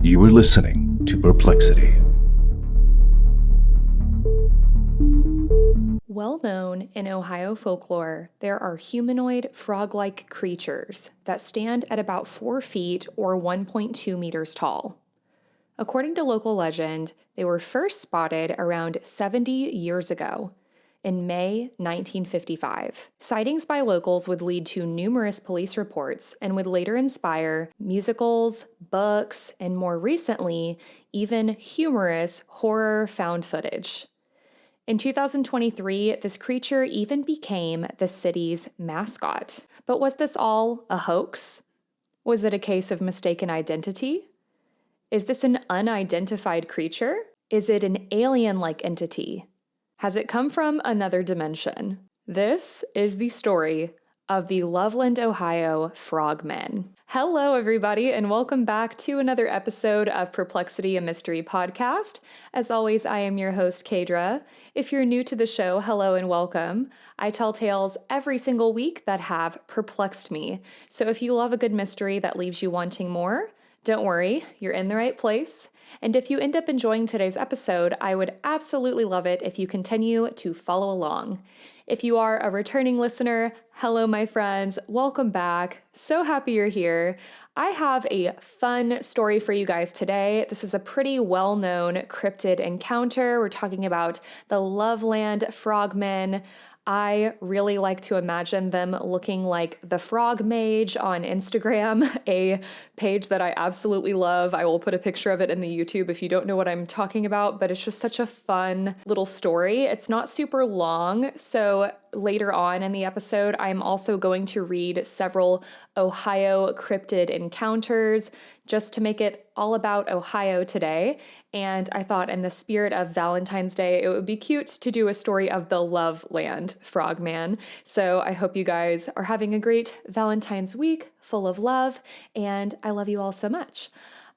You are listening to Perplexity. Well known in Ohio folklore, there are humanoid frog-like creatures that stand at about 4 feet or 1.2 meters tall. According to local legend, they were first spotted around 70 years ago, in May 1955. Sightings by locals would lead to numerous police reports and would later inspire musicals, books, and more recently, even humorous horror found footage. In 2023, this creature even became the city's mascot. But was this all a hoax? Was it a case of mistaken identity? Is this an unidentified creature? Is it an alien-like entity? Has it come from another dimension? This is the story of the Loveland, Ohio Frogmen. Hello, everybody, and welcome back to another episode of Perplexity, a Mystery Podcast. As always, I am your host, Kaydra. If you're new to the show, hello and welcome. I tell tales every single week that have perplexed me. So if you love a good mystery that leaves you wanting more, don't worry, you're in the right place. And if you end up enjoying today's episode, I would absolutely love it if you continue to follow along. If you are a returning listener, hello, my friends. Welcome back. So happy you're here. I have a fun story for you guys today. This is a pretty well-known cryptid encounter. We're talking about the Loveland Frogmen. I really like to imagine them looking like the Frog Mage on Instagram, a page that I absolutely love. I will put a picture of it in the YouTube if you don't know what I'm talking about, but it's just such a fun little story. It's not super long, so later on in the episode, I'm also going to read several Ohio cryptid encounters just to make it all about Ohio today. And I thought in the spirit of Valentine's Day, it would be cute to do a story of the Loveland Frogman. So I hope you guys are having a great Valentine's week full of love, and I love you all so much.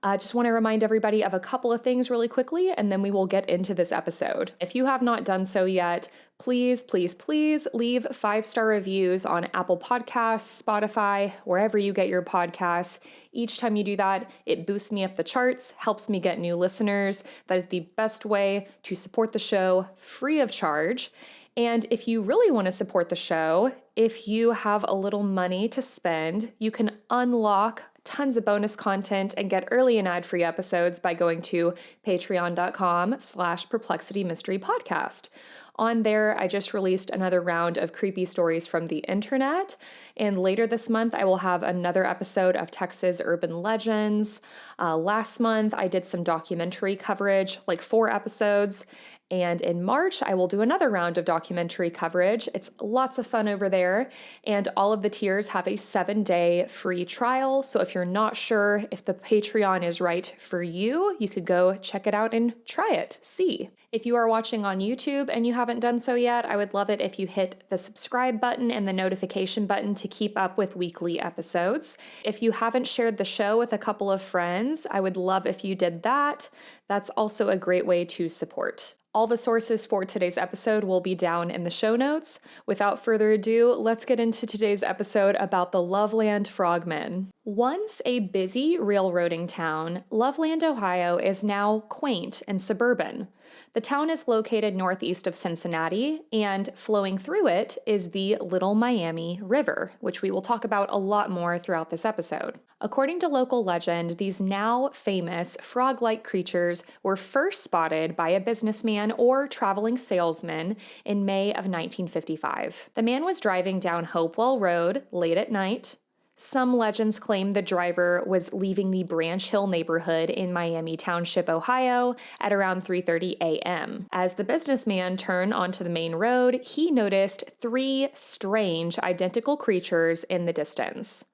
I just want to remind everybody of a couple of things really quickly, and then we will get into this episode. If you have not done so yet, please leave 5-star reviews on Apple Podcasts, Spotify, wherever you get your podcasts. Each time you do that, it boosts me up the charts, helps me get new listeners. That is the best way to support the show free of charge. And if you really want to support the show, if you have a little money to spend, you can unlock tons of bonus content and get early and ad-free episodes by going to patreon.com/Perplexity Mystery Podcast. On there, I just released another round of creepy stories from the internet, and later this month, I will have another episode of Texas Urban Legends. Last month, I did some documentary coverage, like 4 episodes, and in March, I will do another round of documentary coverage. It's lots of fun over there, and all of the tiers have a 7-day free trial, so if you're not sure if the Patreon is right for you, you could go check it out and try it, see. If you are watching on YouTube and you haven't done so yet, I would love it if you hit the subscribe button and the notification button to keep up with weekly episodes. If you haven't shared the show with a couple of friends, I would love if you did that. That's also a great way to support. All the sources for today's episode will be down in the show notes. Without further ado, let's get into today's episode about the Loveland Frogmen. Once a busy railroading town, Loveland, Ohio is now quaint and suburban. The town is located northeast of Cincinnati, and flowing through it is the Little Miami River, which we will talk about a lot more throughout this episode. According to local legend, these now famous frog-like creatures were first spotted by a businessman or traveling salesman in May of 1955. The man was driving down Hopewell Road late at night. Some legends claim the driver was leaving the Branch Hill neighborhood in Miami Township, Ohio at around 3:30 a.m. As the businessman turned onto the main road, he noticed 3 strange identical creatures in the distance.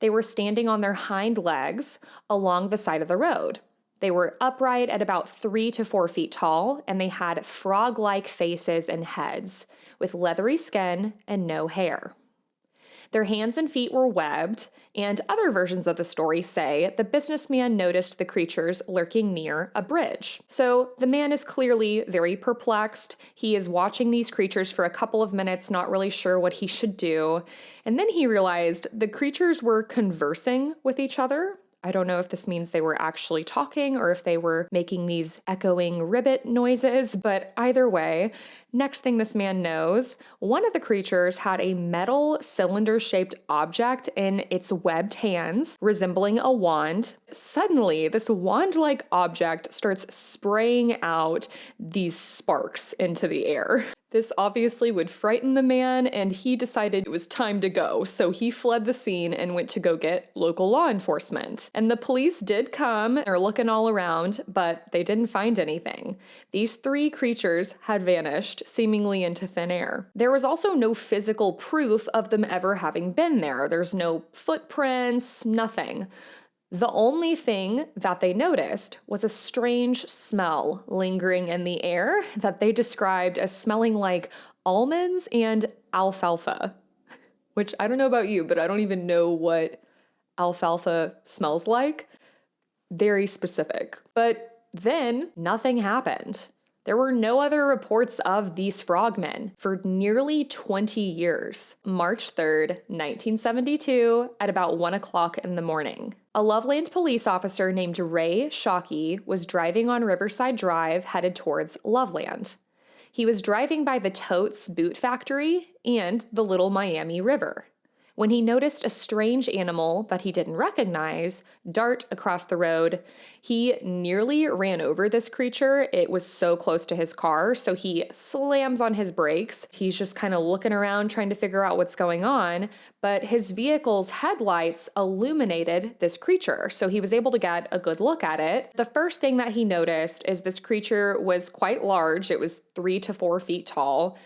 They were standing on their hind legs along the side of the road. They were upright at about 3 to 4 feet tall, and they had frog-like faces and heads with leathery skin and no hair. Their hands and feet were webbed, and other versions of the story say the businessman noticed the creatures lurking near a bridge. So the man is clearly very perplexed. He is watching these creatures for a couple of minutes, not really sure what he should do. And then he realized the creatures were conversing with each other I don't know if this means they were actually talking or if they were making these echoing ribbit noises, but either way, next thing this man knows, one of the creatures had a metal cylinder-shaped object in its webbed hands, resembling a wand. Suddenly, this wand-like object starts spraying out these sparks into the air. This obviously would frighten the man, and he decided it was time to go, so he fled the scene and went to go get local law enforcement. And the police did come, they're looking all around, but they didn't find anything. These 3 creatures had vanished, seemingly into thin air. There was also no physical proof of them ever having been there. There's no footprints, nothing. The only thing that they noticed was a strange smell lingering in the air that they described as smelling like almonds and alfalfa, which I don't know about you, but I don't even know what alfalfa smells like. Very specific. But then nothing happened. There were no other reports of these frogmen for nearly 20 years. March 3rd, 1972, at about 1 o'clock in the morning. A Loveland police officer named Ray Shockey was driving on Riverside Drive headed towards Loveland. He was driving by the Totes Boot Factory and the Little Miami River when he noticed a strange animal that he didn't recognize dart across the road. He nearly ran over this creature. It was so close to his car, so he slams on his brakes. He's just kind of looking around trying to figure out what's going on, but his vehicle's headlights illuminated this creature, so he was able to get a good look at it. The first thing that he noticed is this creature was quite large. It was 3 to 4 feet tall.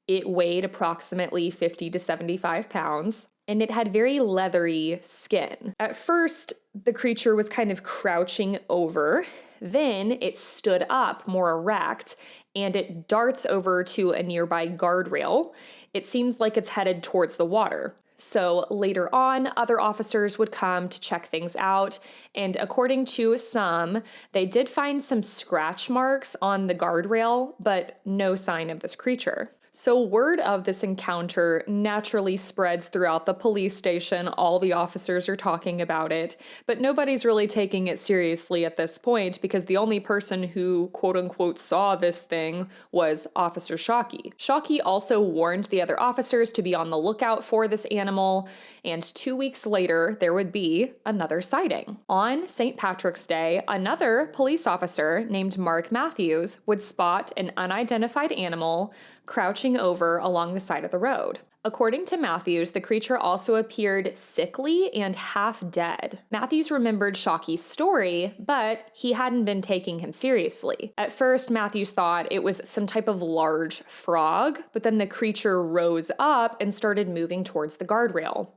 It weighed approximately 50 to 75 pounds. And it had very leathery skin. At first, the creature was kind of crouching over. Then it stood up more erect, and it darts over to a nearby guardrail. It seems like it's headed towards the water. So later on, other officers would come to check things out, and according to some, they did find some scratch marks on the guardrail, but no sign of this creature. So word of this encounter naturally spreads throughout the police station. All the officers are talking about it, but nobody's really taking it seriously at this point because the only person who quote-unquote saw this thing was Officer Shockey. Shockey also warned the other officers to be on the lookout for this animal, and 2 weeks later, there would be another sighting. On St. Patrick's Day, another police officer named Mark Matthews would spot an unidentified animal crouching over along the side of the road. According to Matthews, the creature also appeared sickly and half dead. Matthews remembered Shockey's story, but he hadn't been taking him seriously. At first, Matthews thought it was some type of large frog, but then the creature rose up and started moving towards the guardrail.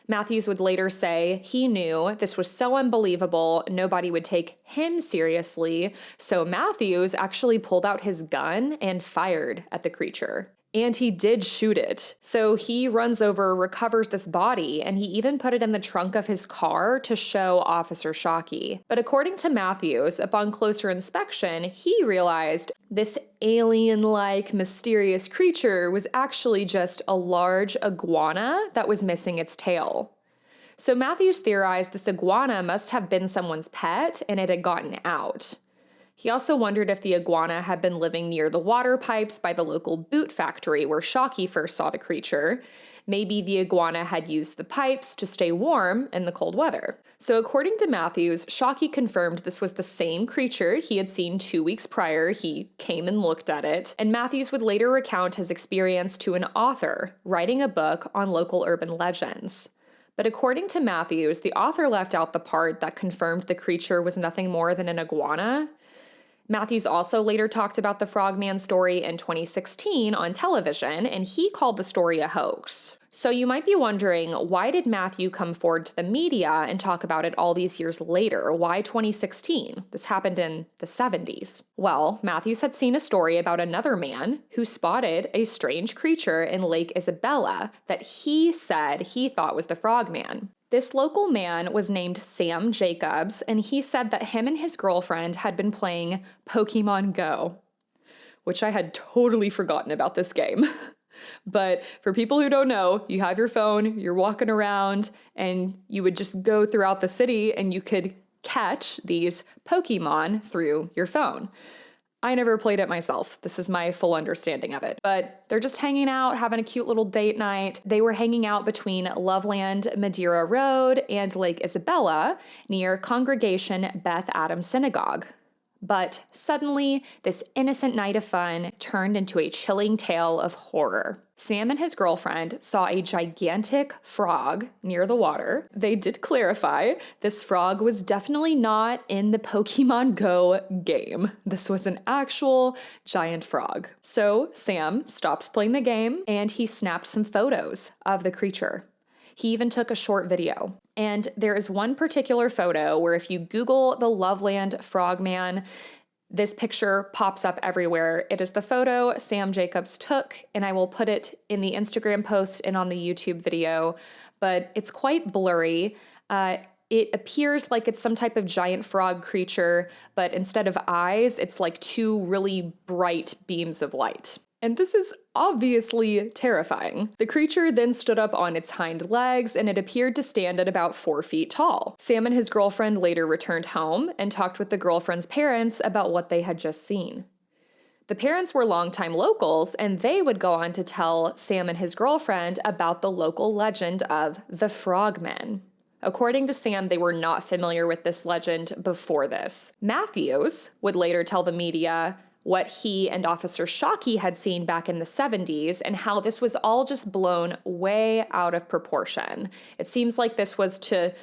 Matthews would later say he knew this was so unbelievable, nobody would take him seriously, so Matthews actually pulled out his gun and fired at the creature. And he did shoot it. So he runs over, recovers this body, and he even put it in the trunk of his car to show Officer Shockey. But according to Matthews, upon closer inspection, he realized this alien-like mysterious creature was actually just a large iguana that was missing its tail. So Matthews theorized this iguana must have been someone's pet and it had gotten out. He also wondered if the iguana had been living near the water pipes by the local boot factory where Shockey first saw the creature. Maybe the iguana had used the pipes to stay warm in the cold weather. So according to Matthews, Shockey confirmed this was the same creature he had seen 2 weeks prior. He came and looked at it, and Matthews would later recount his experience to an author writing a book on local urban legends. But according to Matthews, the author left out the part that confirmed the creature was nothing more than an iguana. Matthews also later talked about the Frogman story in 2016 on television, and he called the story a hoax. So you might be wondering, why did Matthew come forward to the media and talk about it all these years later? Why 2016? This happened in the 70s. Well, Matthews had seen a story about another man who spotted a strange creature in Lake Isabella that he said he thought was the Frogman. This local man was named Sam Jacobs, and he said that him and his girlfriend had been playing Pokemon Go, which I had totally forgotten about this game. But for people who don't know, you have your phone, you're walking around, and you would just go throughout the city and you could catch these Pokemon through your phone. I never played it myself. This is my full understanding of it. But they're just hanging out, having a cute little date night. They were hanging out between Loveland Madeira Road and Lake Isabella near Congregation Beth Adam Synagogue. But suddenly, this innocent night of fun turned into a chilling tale of horror. Sam and his girlfriend saw a gigantic frog near the water. They did clarify this frog was definitely not in the Pokemon Go game. This was an actual giant frog. So Sam stops playing the game and he snapped some photos of the creature. He even took a short video. And there is one particular photo where if you Google the Loveland Frogman, this picture pops up everywhere. It is the photo Sam Jacobs took, and I will put it in the Instagram post and on the YouTube video, but it's quite blurry. It appears like it's some type of giant frog creature, but instead of eyes, it's like two really bright beams of light. And this is obviously terrifying. The creature then stood up on its hind legs, and it appeared to stand at about 4 feet tall. Sam and his girlfriend later returned home and talked with the girlfriend's parents about what they had just seen. The parents were longtime locals, and they would go on to tell Sam and his girlfriend about the local legend of the Frogmen. According to Sam, they were not familiar with this legend before this. Matthews would later tell the media what he and Officer Shockey had seen back in the 70s and how this was all just blown way out of proportion. It seems like this was to,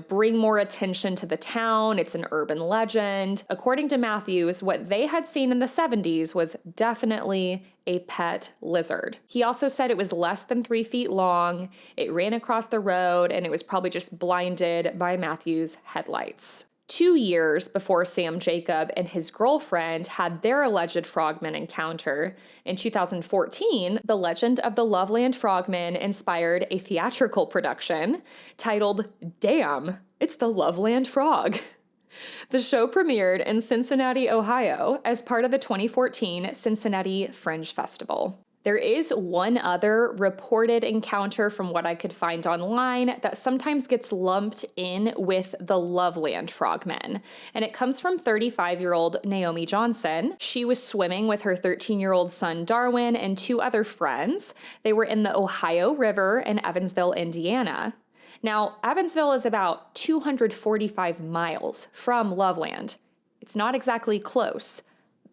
bring more attention to the town. It's an urban legend. According to Matthews, what they had seen in the 70s was definitely a pet lizard. He also said it was less than 3 feet long, it ran across the road, and it was probably just blinded by Matthews' headlights. 2 years before Sam Jacob and his girlfriend had their alleged frogman encounter, in 2014, the legend of the Loveland Frogmen inspired a theatrical production titled Damn, It's the Loveland Frog. The show premiered in Cincinnati, Ohio, as part of the 2014 Cincinnati Fringe Festival. There is one other reported encounter from what I could find online that sometimes gets lumped in with the Loveland Frogmen, and it comes from 35-year-old Naomi Johnson. She was swimming with her 13-year-old son Darwin and 2 other friends. They were in the Ohio River in Evansville, Indiana. Now, Evansville is about 245 miles from Loveland. It's not exactly close,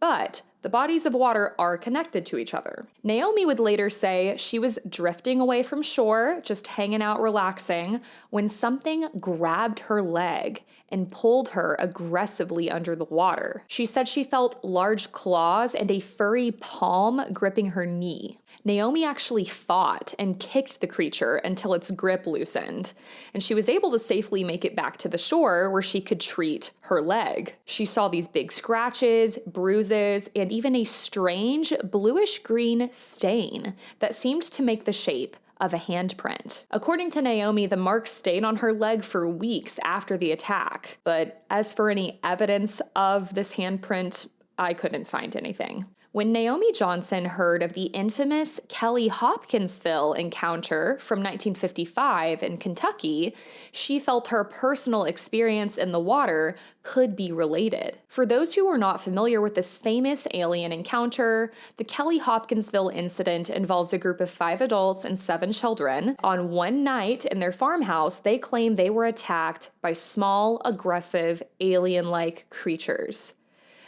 but the bodies of water are connected to each other. Naomi would later say she was drifting away from shore, just hanging out relaxing, when something grabbed her leg and pulled her aggressively under the water. She said she felt large claws and a furry palm gripping her knee. Naomi actually fought and kicked the creature until its grip loosened, and she was able to safely make it back to the shore where she could treat her leg. She saw these big scratches, bruises, and even a strange bluish-green stain that seemed to make the shape of a handprint. According to Naomi, the marks stayed on her leg for weeks after the attack, but as for any evidence of this handprint, I couldn't find anything. When Naomi Johnson heard of the infamous Kelly Hopkinsville encounter from 1955 in Kentucky, she felt her personal experience in the water could be related. For those who are not familiar with this famous alien encounter, the Kelly Hopkinsville incident involves a group of 5 adults and 7 children. On one night in their farmhouse, they claim they were attacked by small, aggressive, alien-like creatures.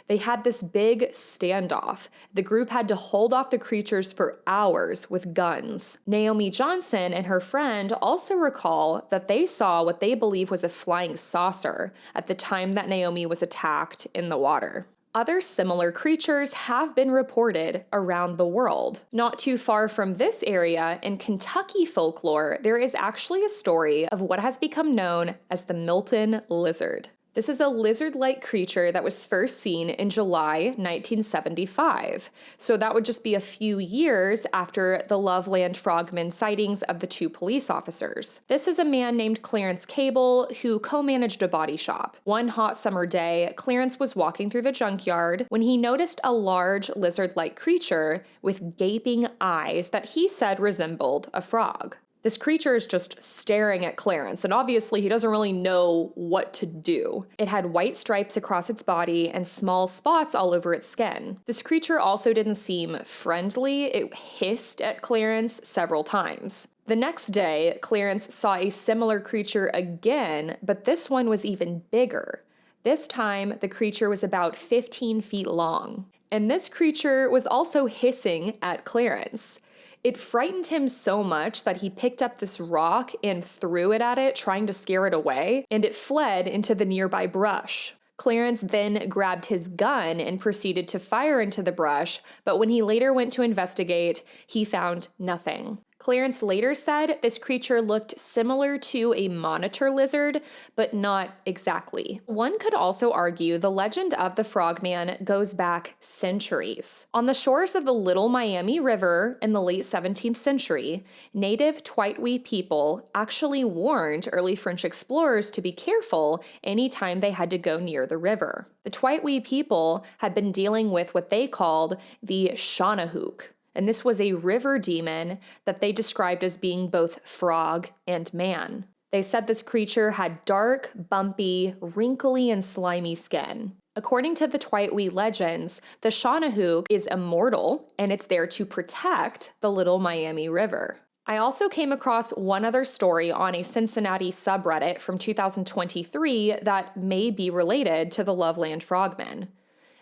They had this big standoff. The group had to hold off the creatures for hours with guns. Naomi Johnson and her friend also recall that they saw what they believe was a flying saucer at the time that Naomi was attacked in the water. Other similar creatures have been reported around the world. Not too far from this area, in Kentucky folklore, there is actually a story of what has become known as the Milton lizard. This is a lizard-like creature that was first seen in July 1975. So that would just be a few years after the Loveland Frogmen sightings of the two police officers. This is a man named Clarence Cable who co-managed a body shop. One hot summer day, Clarence was walking through the junkyard when he noticed a large lizard-like creature with gaping eyes that he said resembled a frog. This creature is just staring at Clarence, and obviously he doesn't really know what to do. It had white stripes across its body and small spots all over its skin. This creature also didn't seem friendly. It hissed at Clarence several times. The next day, Clarence saw a similar creature again, but this one was even bigger. This time, the creature was about 15 feet long. And this creature was also hissing at Clarence. It frightened him so much that he picked up this rock and threw it at it, trying to scare it away, and it fled into the nearby brush. Clarence then grabbed his gun and proceeded to fire into the brush, but when he later went to investigate, he found nothing. Clarence later said this creature looked similar to a monitor lizard, but not exactly. One could also argue the legend of the Frogman goes back centuries. On the shores of the Little Miami River in the late 17th century, native Twitwi people actually warned early French explorers to be careful anytime they had to go near the river. The Twitwi people had been dealing with what they called the Shanahook. And this was a river demon that they described as being both frog and man. They said this creature had dark, bumpy, wrinkly, and slimy skin. According to the Twitwi legends, the Shanahook is immortal, and it's there to protect the Little Miami River. I also came across one other story on a Cincinnati subreddit from 2023 that may be related to the Loveland Frogmen.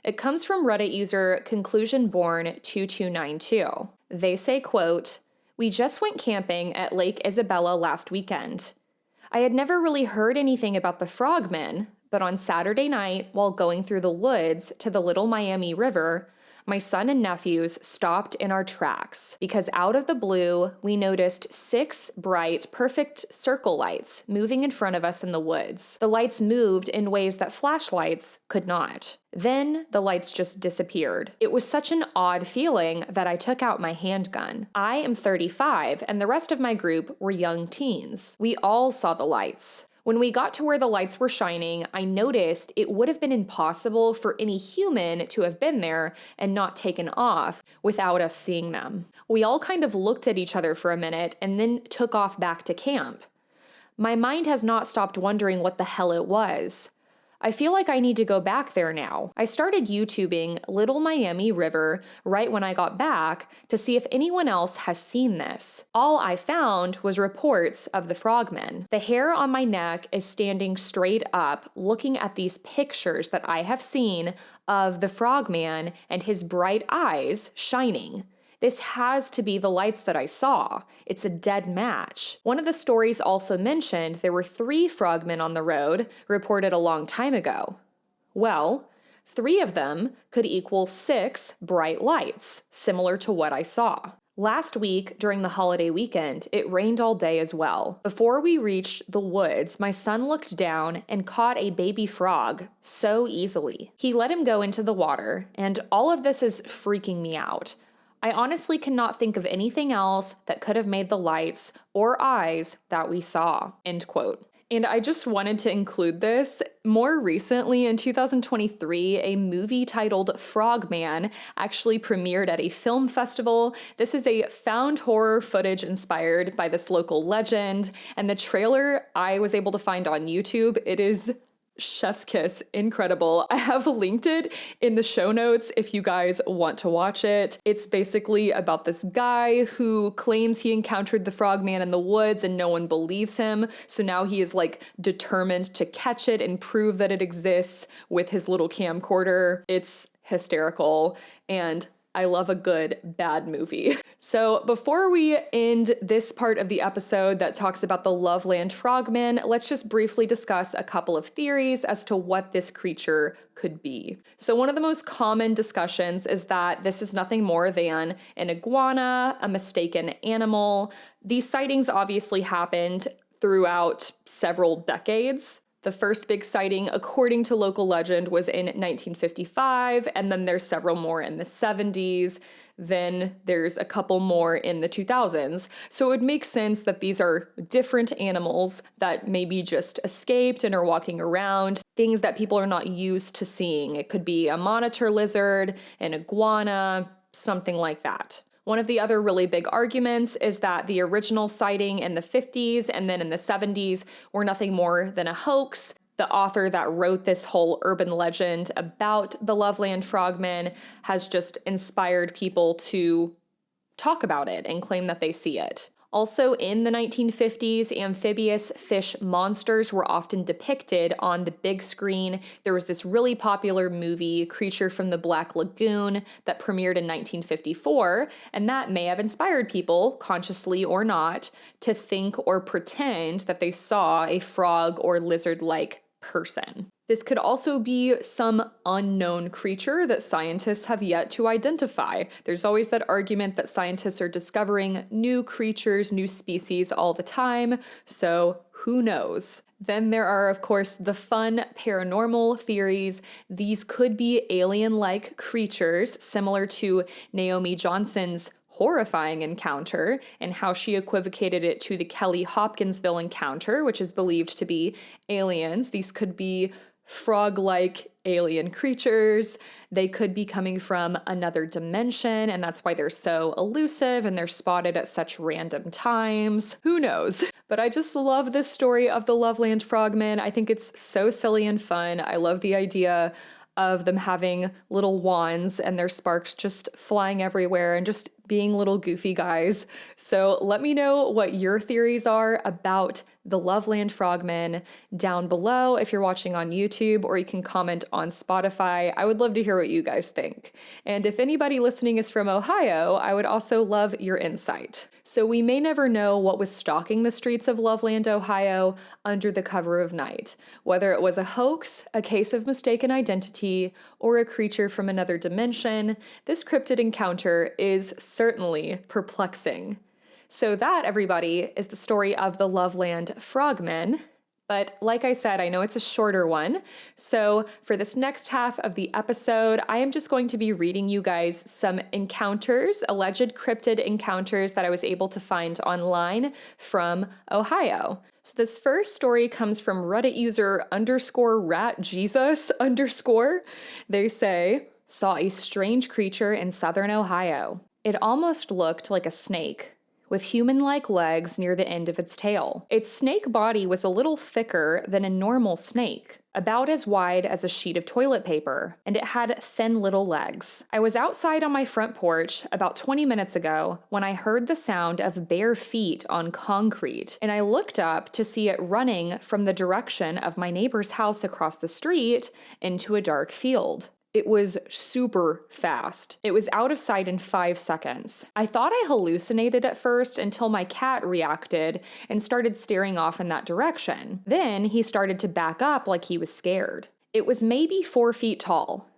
It comes from Reddit user conclusionborn2292. They say, quote, "We just went camping at Lake Isabella last weekend. I had never really heard anything about the Frogmen, but on Saturday night, while going through the woods to the Little Miami River, my son and nephews stopped in our tracks because out of the blue, we noticed 6 bright, perfect circle lights moving in front of us in the woods. The lights moved in ways that flashlights could not. Then the lights just disappeared. It was such an odd feeling that I took out my handgun. I am 35, and the rest of my group were young teens. We all saw the lights. When we got to where the lights were shining, I noticed it would have been impossible for any human to have been there and not taken off without us seeing them. We all kind of looked at each other for a minute and then took off back to camp. My mind has not stopped wondering what the hell it was. I feel like I need to go back there now. I started YouTubing Little Miami River right when I got back to see if anyone else has seen this. All I found was reports of the Frogmen. The hair on my neck is standing straight up, looking at these pictures that I have seen of the Frogman and his bright eyes shining. This has to be the lights that I saw. It's a dead match. One of the stories also mentioned there were 3 frogmen on the road, reported a long time ago. Well, 3 of them could equal 6 bright lights, similar to what I saw. Last week, during the holiday weekend, it rained all day as well. Before we reached the woods, my son looked down and caught a baby frog so easily. He let him go into the water, and all of this is freaking me out. I honestly cannot think of anything else that could have made the lights or eyes that we saw." End quote. And I just wanted to include this. More recently, in 2023, a movie titled Frogman actually premiered at a film festival. This is a found horror footage inspired by this local legend, and the trailer I was able to find on YouTube. It is chef's kiss, incredible. I have linked it in the show notes if you guys want to watch it. It's basically about this guy who claims he encountered the Frogman in the woods and no one believes him. So now he is like determined to catch it and prove that it exists with his little camcorder. It's hysterical, and I love a good bad movie. So before we end this part of the episode that talks about the Loveland Frogmen, let's just briefly discuss a couple of theories as to what this creature could be. So one of the most common discussions is that this is nothing more than an iguana, a mistaken animal. These sightings obviously happened throughout several decades. The first big sighting, according to local legend, was in 1955, and then there's several more in the 70s. Then there's a couple more in the 2000s. So it would make sense that these are different animals that maybe just escaped and are walking around, things that people are not used to seeing. It could be a monitor lizard, an iguana, something like that. One of the other really big arguments is that the original sighting in the 50s and then in the 70s were nothing more than a hoax. The author that wrote this whole urban legend about the Loveland Frogmen has just inspired people to talk about it and claim that they see it. Also, in the 1950s, amphibious fish monsters were often depicted on the big screen. There was this really popular movie, Creature from the Black Lagoon, that premiered in 1954, and that may have inspired people, consciously or not, to think or pretend that they saw a frog or lizard-like person. This could also be some unknown creature that scientists have yet to identify. There's always that argument that scientists are discovering new creatures, new species all the time, so who knows? Then there are, of course, the fun paranormal theories. These could be alien-like creatures, similar to Naomi Johnson's horrifying encounter and how she equivocated it to the Kelly Hopkinsville encounter, which is believed to be aliens. These could be frog-like alien creatures. They could be coming from another dimension, and that's why they're so elusive and they're spotted at such random times. Who knows? But I just love this story of the Loveland Frogmen. I think it's so silly and fun. I love the idea of them having little wands and their sparks just flying everywhere and just being little goofy guys. So let me know what your theories are about the Loveland Frogmen down below if you're watching on YouTube, or you can comment on Spotify. I would love to hear what you guys think. And if anybody listening is from Ohio, I would also love your insight. So we may never know what was stalking the streets of Loveland, Ohio under the cover of night, whether it was a hoax, a case of mistaken identity, or a creature from another dimension. This cryptid encounter is certainly perplexing. So that, everybody, is the story of the Loveland Frogmen. But like I said, I know it's a shorter one. So for this next half of the episode, I am just going to be reading you guys some encounters, alleged cryptid encounters that I was able to find online from Ohio. So this first story comes from Reddit user _ratjesus_. They say, saw a strange creature in southern Ohio. It almost looked like a snake, with human-like legs near the end of its tail. Its snake body was a little thicker than a normal snake, about as wide as a sheet of toilet paper, and it had thin little legs. I was outside on my front porch about 20 minutes ago when I heard the sound of bare feet on concrete, and I looked up to see it running from the direction of my neighbor's house across the street into a dark field. It was super fast. It was out of sight in 5 seconds. I thought I hallucinated at first until my cat reacted and started staring off in that direction. Then he started to back up like he was scared. It was maybe 4 feet tall.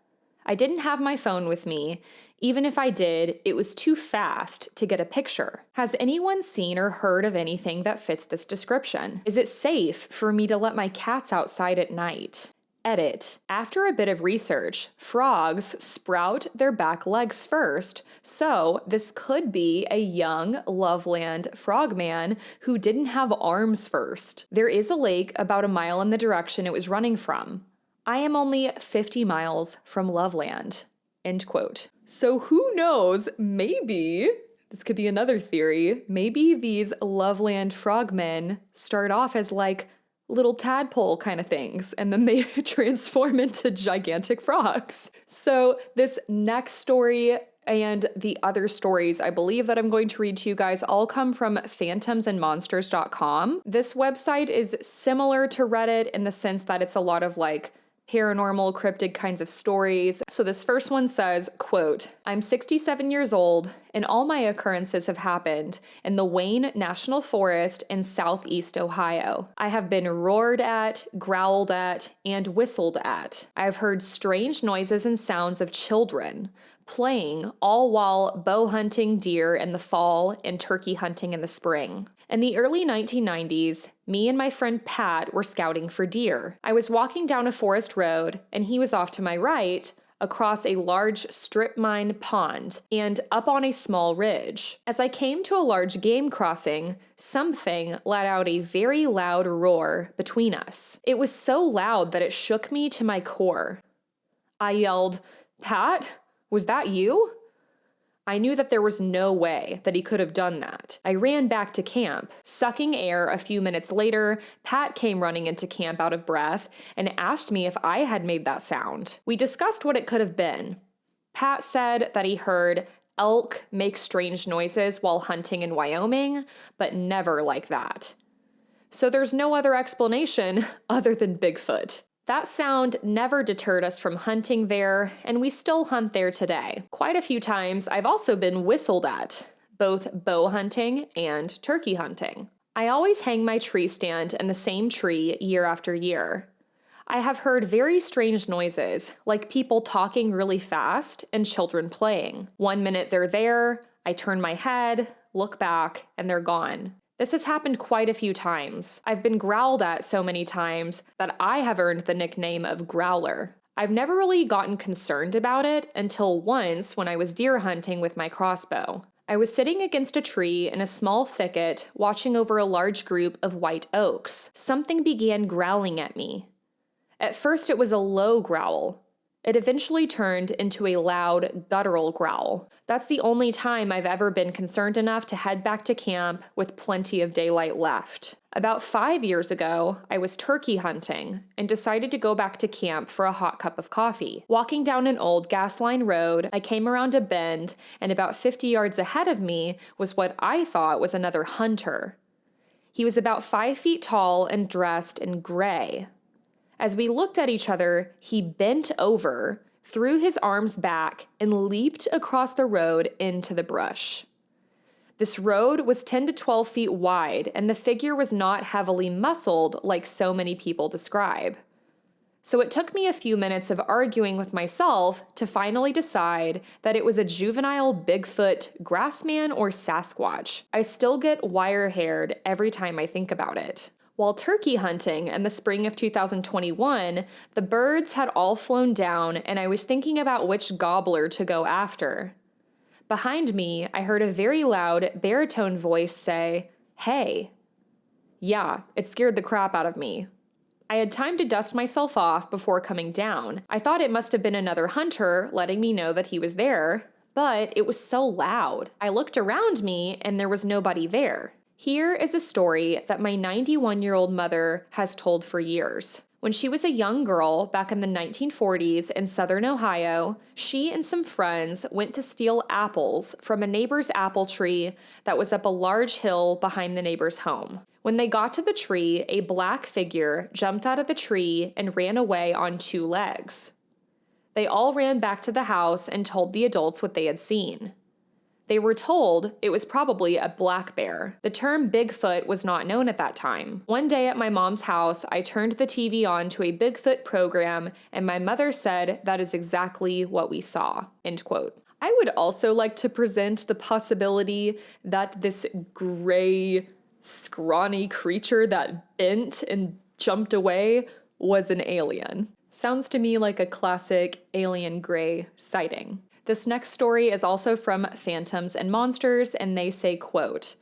I didn't have my phone with me. Even if I did, it was too fast to get a picture. Has anyone seen or heard of anything that fits this description? Is it safe for me to let my cats outside at night? Edit. After a bit of research, frogs sprout their back legs first, so this could be a young Loveland frogman who didn't have arms first. There is a lake about a mile in the direction it was running from. I am only 50 miles from Loveland. End quote. So who knows, maybe, this could be another theory, maybe these Loveland frogmen start off as like little tadpole kind of things, and then they transform into gigantic frogs. So this next story and the other stories I believe that I'm going to read to you guys all come from phantomsandmonsters.com. This website is similar to Reddit in the sense that it's a lot of like paranormal, cryptid kinds of stories. So this first one says, quote, I'm 67 years old and all my occurrences have happened in the Wayne National Forest in southeast Ohio. I have been roared at, growled at, and whistled at. I've heard strange noises and sounds of children playing, all while bow hunting deer in the fall and turkey hunting in the spring. In the early 1990s, me and my friend Pat were scouting for deer. I was walking down a forest road, and he was off to my right, across a large strip mine pond, and up on a small ridge. As I came to a large game crossing, something let out a very loud roar between us. It was so loud that it shook me to my core. I yelled, "Pat, was that you?" I knew that there was no way that he could have done that. I ran back to camp. Sucking air a few minutes later, Pat came running into camp out of breath and asked me if I had made that sound. We discussed what it could have been. Pat said that he heard elk make strange noises while hunting in Wyoming, but never like that. So there's no other explanation other than Bigfoot. That sound never deterred us from hunting there, and we still hunt there today. Quite a few times I've also been whistled at, both bow hunting and turkey hunting. I always hang my tree stand in the same tree year after year. I have heard very strange noises, like people talking really fast and children playing. One minute they're there, I turn my head, look back, and they're gone. This has happened quite a few times. I've been growled at so many times that I have earned the nickname of Growler. I've never really gotten concerned about it until once when I was deer hunting with my crossbow. I was sitting against a tree in a small thicket watching over a large group of white oaks. Something began growling at me. At first it was a low growl. It eventually turned into a loud, guttural growl. That's the only time I've ever been concerned enough to head back to camp with plenty of daylight left. About 5 years ago, I was turkey hunting and decided to go back to camp for a hot cup of coffee. Walking down an old gas line road, I came around a bend, and about 50 yards ahead of me was what I thought was another hunter. He was about 5 feet tall and dressed in gray. As we looked at each other, he bent over, threw his arms back, and leaped across the road into the brush. This road was 10 to 12 feet wide, and the figure was not heavily muscled like so many people describe. So it took me a few minutes of arguing with myself to finally decide that it was a juvenile Bigfoot, Grassman, or Sasquatch. I still get wire-haired every time I think about it. While turkey hunting in the spring of 2021, the birds had all flown down, and I was thinking about which gobbler to go after. Behind me, I heard a very loud baritone voice say, "Hey." Yeah, it scared the crap out of me. I had time to dust myself off before coming down. I thought it must have been another hunter letting me know that he was there, but it was so loud. I looked around me, and there was nobody there. Here is a story that my 91-year-old mother has told for years. When she was a young girl back in the 1940s in southern Ohio, she and some friends went to steal apples from a neighbor's apple tree that was up a large hill behind the neighbor's home. When they got to the tree, a black figure jumped out of the tree and ran away on 2 legs. They all ran back to the house and told the adults what they had seen. They were told it was probably a black bear. The term Bigfoot was not known at that time. One day at my mom's house, I turned the TV on to a Bigfoot program, and my mother said that is exactly what we saw, end quote. I would also like to present the possibility that this gray, scrawny creature that bent and jumped away was an alien. Sounds to me like a classic alien gray sighting. This next story is also from Phantoms and Monsters, and they say, quote,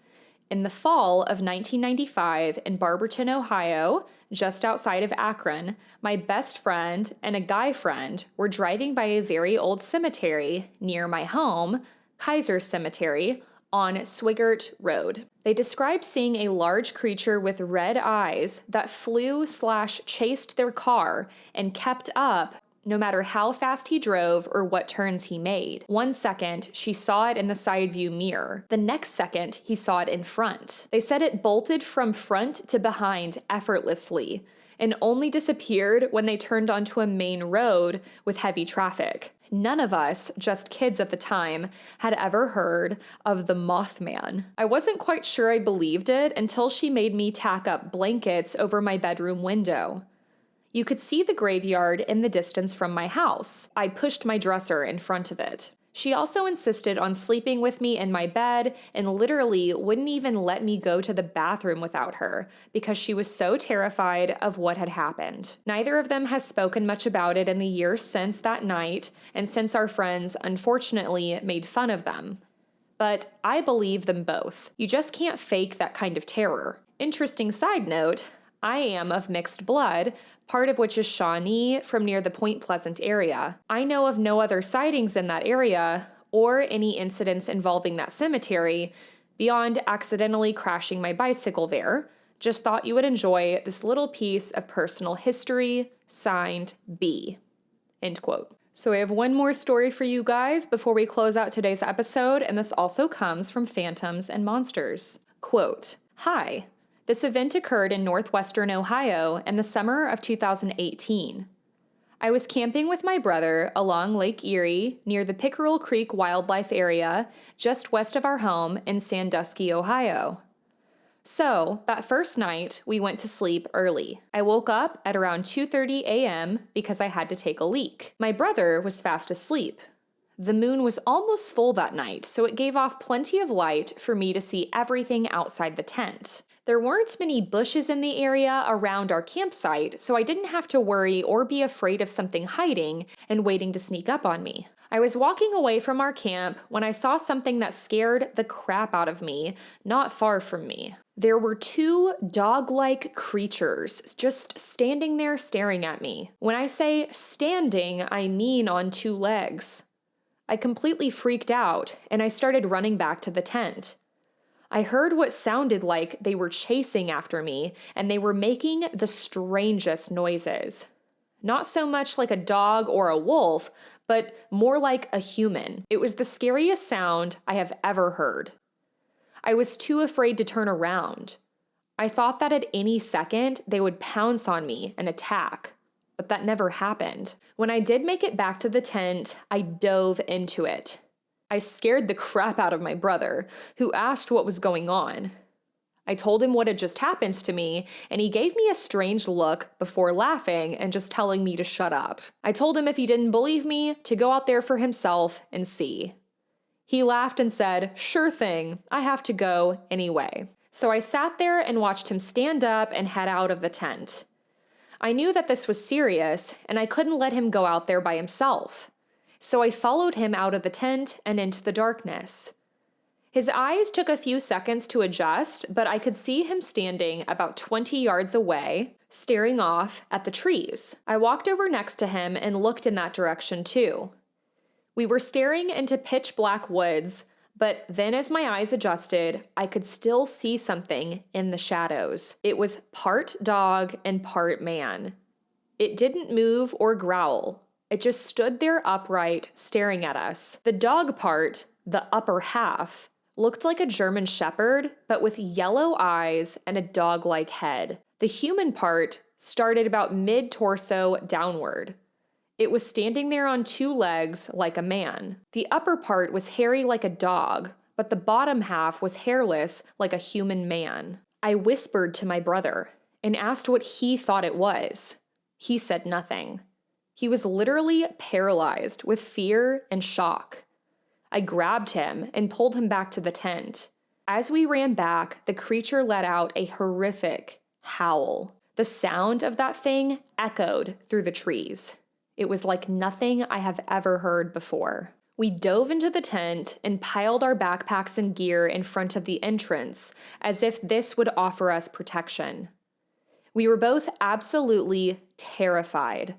"In the fall of 1995 in Barberton, Ohio, just outside of Akron, my best friend and a guy friend were driving by a very old cemetery near my home, Kaiser Cemetery, on Swigert Road. They described seeing a large creature with red eyes that flew/chased their car and kept up no matter how fast he drove or what turns he made. One second, she saw it in the side view mirror. The next second, he saw it in front. They said it bolted from front to behind effortlessly and only disappeared when they turned onto a main road with heavy traffic. None of us, just kids at the time, had ever heard of the Mothman. I wasn't quite sure I believed it until she made me tack up blankets over my bedroom window. You could see the graveyard in the distance from my house. I pushed my dresser in front of it. She also insisted on sleeping with me in my bed and literally wouldn't even let me go to the bathroom without her because she was so terrified of what had happened. Neither of them has spoken much about it in the years since that night and since our friends unfortunately made fun of them. But I believe them both. You just can't fake that kind of terror. Interesting side note, I am of mixed blood, part of which is Shawnee from near the Point Pleasant area. I know of no other sightings in that area or any incidents involving that cemetery beyond accidentally crashing my bicycle there. Just thought you would enjoy this little piece of personal history, signed B. End quote. So I have one more story for you guys before we close out today's episode, and this also comes from Phantoms and Monsters. Quote, "Hi. This event occurred in northwestern Ohio in the summer of 2018. I was camping with my brother along Lake Erie near the Pickerel Creek Wildlife Area just west of our home in Sandusky, Ohio. So, that first night, we went to sleep early. I woke up at around 2:30 a.m. because I had to take a leak. My brother was fast asleep. The moon was almost full that night, so it gave off plenty of light for me to see everything outside the tent. There weren't many bushes in the area around our campsite, so I didn't have to worry or be afraid of something hiding and waiting to sneak up on me. I was walking away from our camp when I saw something that scared the crap out of me, not far from me. There were two dog-like creatures just standing there staring at me. When I say standing, I mean on two legs. I completely freaked out, and I started running back to the tent. I heard what sounded like they were chasing after me, and they were making the strangest noises. Not so much like a dog or a wolf, but more like a human. It was the scariest sound I have ever heard. I was too afraid to turn around. I thought that at any second they would pounce on me and attack, but that never happened. When I did make it back to the tent, I dove into it. I scared the crap out of my brother, who asked what was going on. I told him what had just happened to me, and he gave me a strange look before laughing and just telling me to shut up. I told him if he didn't believe me, to go out there for himself and see. He laughed and said, "Sure thing, I have to go anyway." So I sat there and watched him stand up and head out of the tent. I knew that this was serious, and I couldn't let him go out there by himself. So I followed him out of the tent and into the darkness. His eyes took a few seconds to adjust, but I could see him standing about 20 yards away, staring off at the trees. I walked over next to him and looked in that direction too. We were staring into pitch black woods, but then as my eyes adjusted, I could still see something in the shadows. It was part dog and part man. It didn't move or growl. It just stood there upright, staring at us. The dog part, the upper half, looked like a German shepherd, but with yellow eyes and a dog-like head. The human part started about mid-torso downward. It was standing there on two legs like a man. The upper part was hairy like a dog, but the bottom half was hairless like a human man. I whispered to my brother and asked what he thought it was. He said nothing. He was literally paralyzed with fear and shock. I grabbed him and pulled him back to the tent. As we ran back, the creature let out a horrific howl. The sound of that thing echoed through the trees. It was like nothing I have ever heard before. We dove into the tent and piled our backpacks and gear in front of the entrance, as if this would offer us protection. We were both absolutely terrified.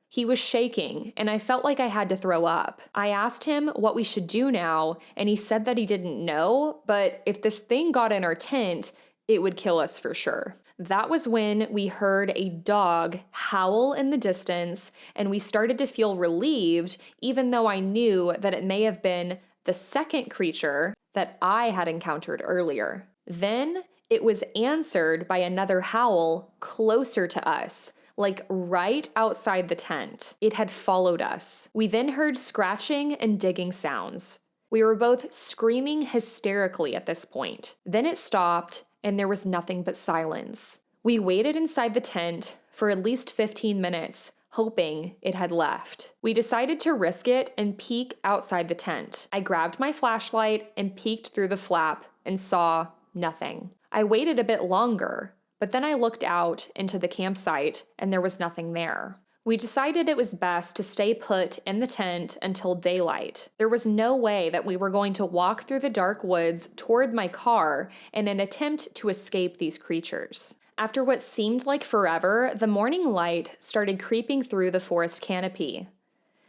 He was shaking, and I felt like I had to throw up. I asked him what we should do now, and he said that he didn't know, but if this thing got in our tent, it would kill us for sure. That was when we heard a dog howl in the distance, and we started to feel relieved, even though I knew that it may have been the second creature that I had encountered earlier. Then it was answered by another howl closer to us, like right outside the tent. It had followed us. We then heard scratching and digging sounds. We were both screaming hysterically at this point. Then it stopped, and there was nothing but silence. We waited inside the tent for at least 15 minutes, hoping it had left. We decided to risk it and peek outside the tent. I grabbed my flashlight and peeked through the flap and saw nothing. I waited a bit longer, but then I looked out into the campsite and there was nothing there. We decided it was best to stay put in the tent until daylight. There was no way that we were going to walk through the dark woods toward my car in an attempt to escape these creatures. After what seemed like forever, the morning light started creeping through the forest canopy.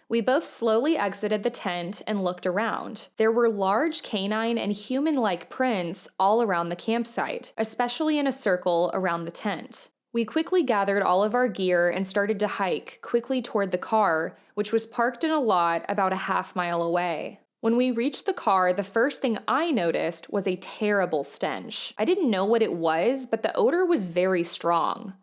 We both slowly exited the tent and looked around. There were large canine and human-like prints all around the campsite, especially in a circle around the tent. We quickly gathered all of our gear and started to hike quickly toward the car, which was parked in a lot about a half-mile away. When we reached the car, the first thing I noticed was a terrible stench. I didn't know what it was, but the odor was very strong.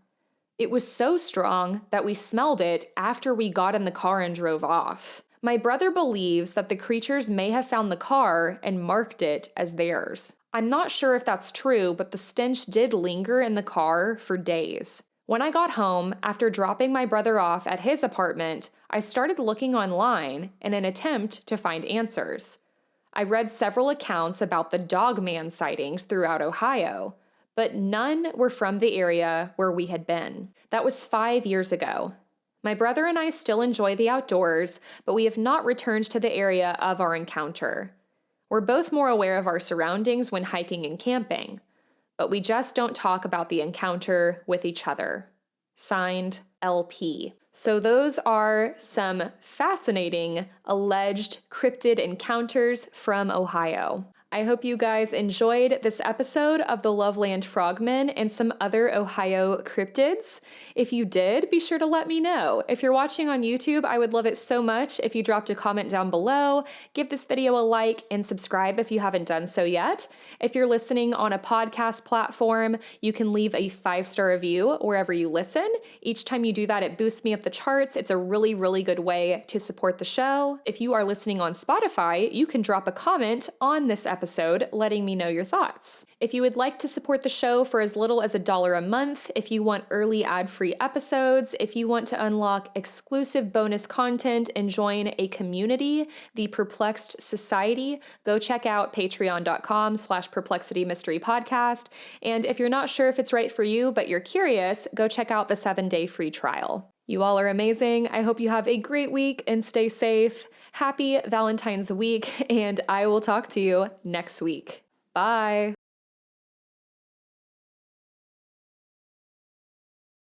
It was so strong that we smelled it after we got in the car and drove off. My brother believes that the creatures may have found the car and marked it as theirs. I'm not sure if that's true, but the stench did linger in the car for days. When I got home, after dropping my brother off at his apartment, I started looking online in an attempt to find answers. I read several accounts about the Dogman sightings throughout Ohio, but none were from the area where we had been. That was 5 years ago. My brother and I still enjoy the outdoors, but we have not returned to the area of our encounter. We're both more aware of our surroundings when hiking and camping, but we just don't talk about the encounter with each other. Signed, LP. So those are some fascinating alleged cryptid encounters from Ohio. I hope you guys enjoyed this episode of the Loveland Frogmen and some other Ohio cryptids. If you did, be sure to let me know. If you're watching on YouTube, I would love it so much if you dropped a comment down below, give this video a like, and subscribe if you haven't done so yet. If you're listening on a podcast platform, you can leave a 5-star review wherever you listen. Each time you do that, it boosts me up the charts. It's a really, really good way to support the show. If you are listening on Spotify, you can drop a comment on this episode letting me know your thoughts. If you would like to support the show for as little as $1 a month, if you want early ad-free episodes, if you want to unlock exclusive bonus content and join a community, the Perplexed Society, go check out patreon.com/Perplexity Mystery Podcast. And if you're not sure if it's right for you, but you're curious, go check out the 7-day free trial. You all are amazing. I hope you have a great week and stay safe. Happy Valentine's week, and I will talk to you next week. Bye.